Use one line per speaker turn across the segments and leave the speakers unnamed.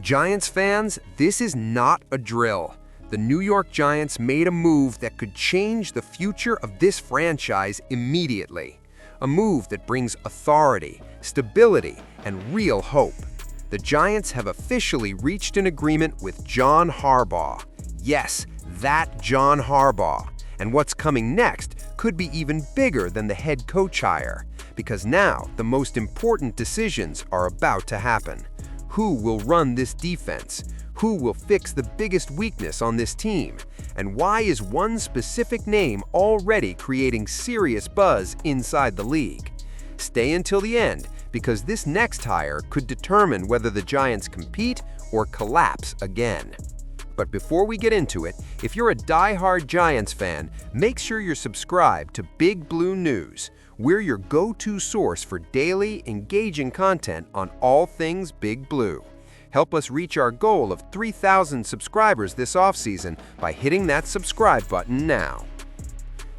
Giants fans, this is not a drill. The New York Giants made a move that could change the future of this franchise immediately. A move that brings authority, stability, and real hope. The Giants have officially reached an agreement with John Harbaugh. Yes, that John Harbaugh. And what's coming next could be even bigger than the head coach hire, because now the most important decisions are about to happen. Who will run this defense? Who will fix the biggest weakness on this team? And why is one specific name already creating serious buzz inside the league? Stay until the end, because this next hire could determine whether the Giants compete or collapse again. But before we get into it, if you're a die-hard Giants fan, make sure you're subscribed to Big Blue News. We're your go-to source for daily, engaging content on all things Big Blue. Help us reach our goal of 3,000 subscribers this offseason by hitting that subscribe button now.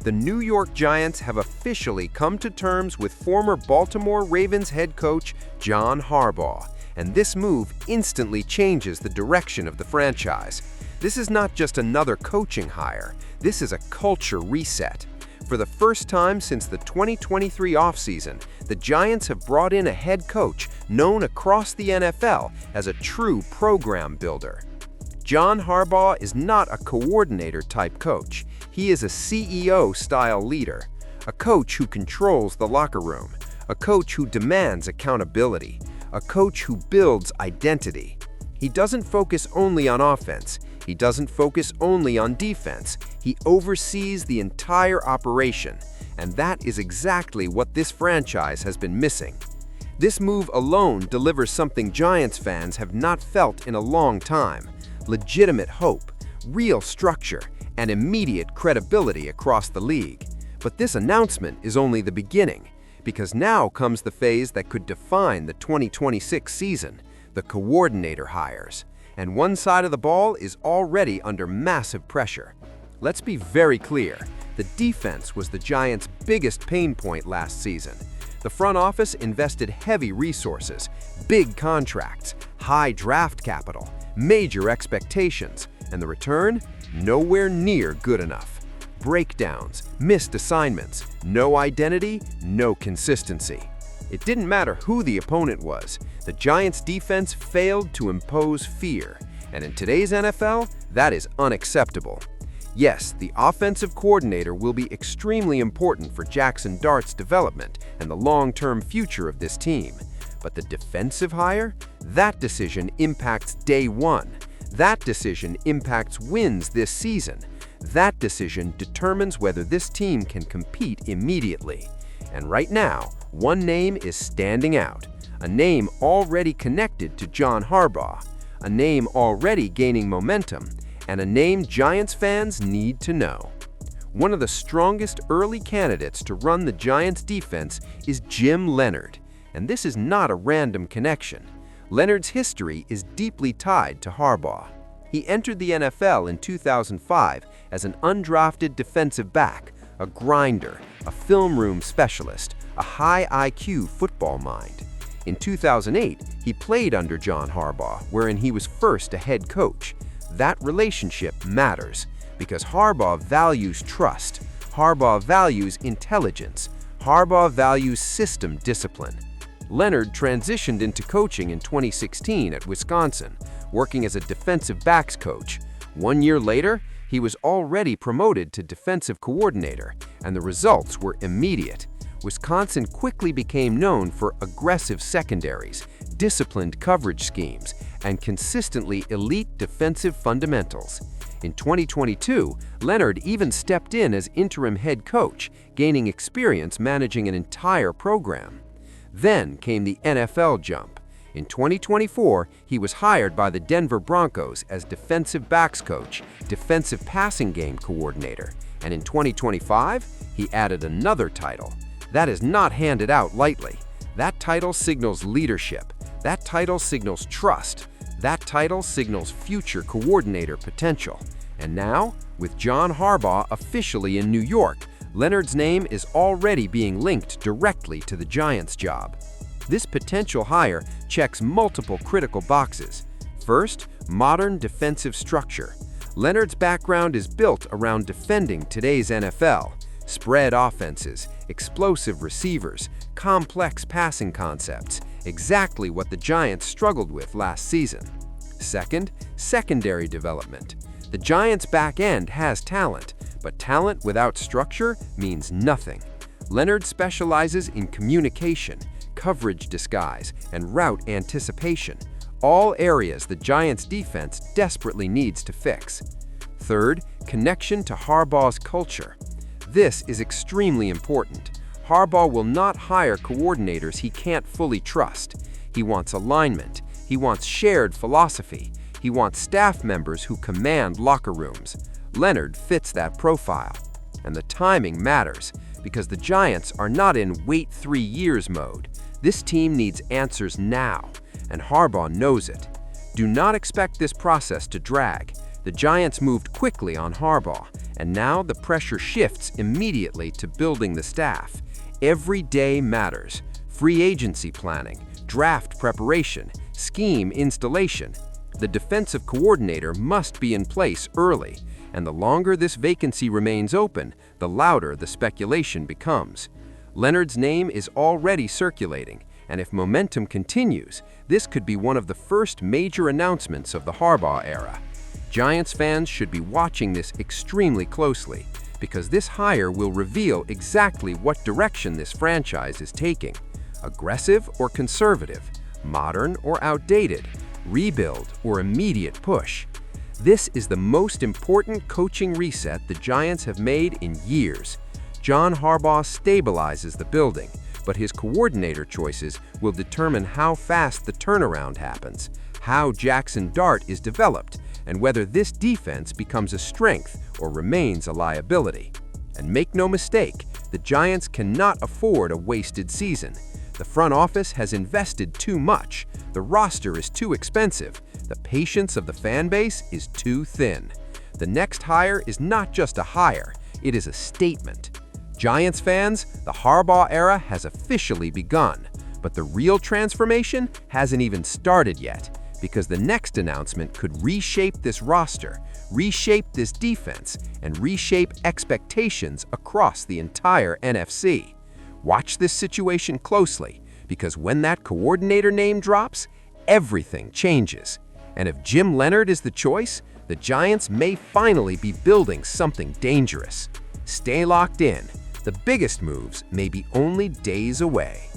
The New York Giants have officially come to terms with former Baltimore Ravens head coach John Harbaugh, and this move instantly changes the direction of the franchise. This is not just another coaching hire, this is a culture reset. For the first time since the 2023 offseason, the Giants have brought in a head coach known across the NFL as a true program builder. John Harbaugh is not a coordinator-type coach. He is a CEO-style leader, a coach who controls the locker room, a coach who demands accountability, a coach who builds identity. He doesn't focus only on offense. He doesn't focus only on defense. He oversees the entire operation, and that is exactly what this franchise has been missing. This move alone delivers something Giants fans have not felt in a long time: legitimate hope, real structure, and immediate credibility across the league. But this announcement is only the beginning, because now comes the phase that could define the 2026 season: the coordinator hires. And one side of the ball is already under massive pressure. Let's be very clear, the defense was the Giants' biggest pain point last season. The front office invested heavy resources, big contracts, high draft capital, major expectations, and the return? Nowhere near good enough. Breakdowns, missed assignments, no identity, no consistency. It didn't matter who the opponent was. The Giants' defense failed to impose fear, and in today's NFL, that is unacceptable. Yes, the offensive coordinator will be extremely important for Jackson Dart's development and the long-term future of this team. But the defensive hire? That decision impacts day one. That decision impacts wins this season. That decision determines whether this team can compete immediately. And right now, one name is standing out, a name already connected to John Harbaugh, a name already gaining momentum, and a name Giants fans need to know. One of the strongest early candidates to run the Giants defense is Jim Leonhard, and this is not a random connection. Leonhard's history is deeply tied to Harbaugh. He entered the NFL in 2005 as an undrafted defensive back, a grinder, a film room specialist, a high IQ football mind. In 2008, he played under John Harbaugh, wherein he was first a head coach. That relationship matters because Harbaugh values trust, Harbaugh values intelligence, Harbaugh values system discipline. Leonhard transitioned into coaching in 2016 at Wisconsin, working as a defensive backs coach. 1 year later, he was already promoted to defensive coordinator, and the results were immediate. Wisconsin quickly became known for aggressive secondaries, disciplined coverage schemes, and consistently elite defensive fundamentals. In 2022, Leonhard even stepped in as interim head coach, gaining experience managing an entire program. Then came the NFL jump. In 2024, he was hired by the Denver Broncos as defensive backs coach, defensive passing game coordinator, and in 2025, he added another title. That is not handed out lightly. That title signals leadership. That title signals trust. That title signals future coordinator potential. And now, with John Harbaugh officially in New York, Leonhard's name is already being linked directly to the Giants' job. This potential hire checks multiple critical boxes: First, modern defensive structure. Leonhard's background is built around defending today's NFL. Spread offenses, explosive receivers, complex passing concepts, exactly what the Giants struggled with last season. Second, secondary development. The Giants' back end has talent, but talent without structure means nothing. Leonhard specializes in communication, coverage disguise, and route anticipation, all areas the Giants' defense desperately needs to fix. Third, connection to Harbaugh's culture. This is extremely important. Harbaugh will not hire coordinators he can't fully trust. He wants alignment. He wants shared philosophy. He wants staff members who command locker rooms. Leonhard fits that profile. And the timing matters, because the Giants are not in wait 3 years mode. This team needs answers now, and Harbaugh knows it. Do not expect this process to drag. The Giants moved quickly on Harbaugh, and now the pressure shifts immediately to building the staff. Every day matters. Free agency planning, draft preparation, scheme installation. The defensive coordinator must be in place early, and the longer this vacancy remains open, the louder the speculation becomes. Leonhard's name is already circulating, and if momentum continues, this could be one of the first major announcements of the Harbaugh era. Giants fans should be watching this extremely closely, because this hire will reveal exactly what direction this franchise is taking. Aggressive or conservative, modern or outdated, rebuild or immediate push. This is the most important coaching reset the Giants have made in years. John Harbaugh stabilizes the building, but his coordinator choices will determine how fast the turnaround happens, how Jackson Dart is developed, and whether this defense becomes a strength or remains a liability. And make no mistake, the Giants cannot afford a wasted season. The front office has invested too much, the roster is too expensive, the patience of the fan base is too thin. The next hire is not just a hire, it is a statement. Giants fans, the Harbaugh era has officially begun, but the real transformation hasn't even started yet, because the next announcement could reshape this roster, reshape this defense, and reshape expectations across the entire NFC. Watch this situation closely, because when that coordinator name drops, everything changes. And if Jim Leonhard is the choice, the Giants may finally be building something dangerous. Stay locked in. The biggest moves may be only days away.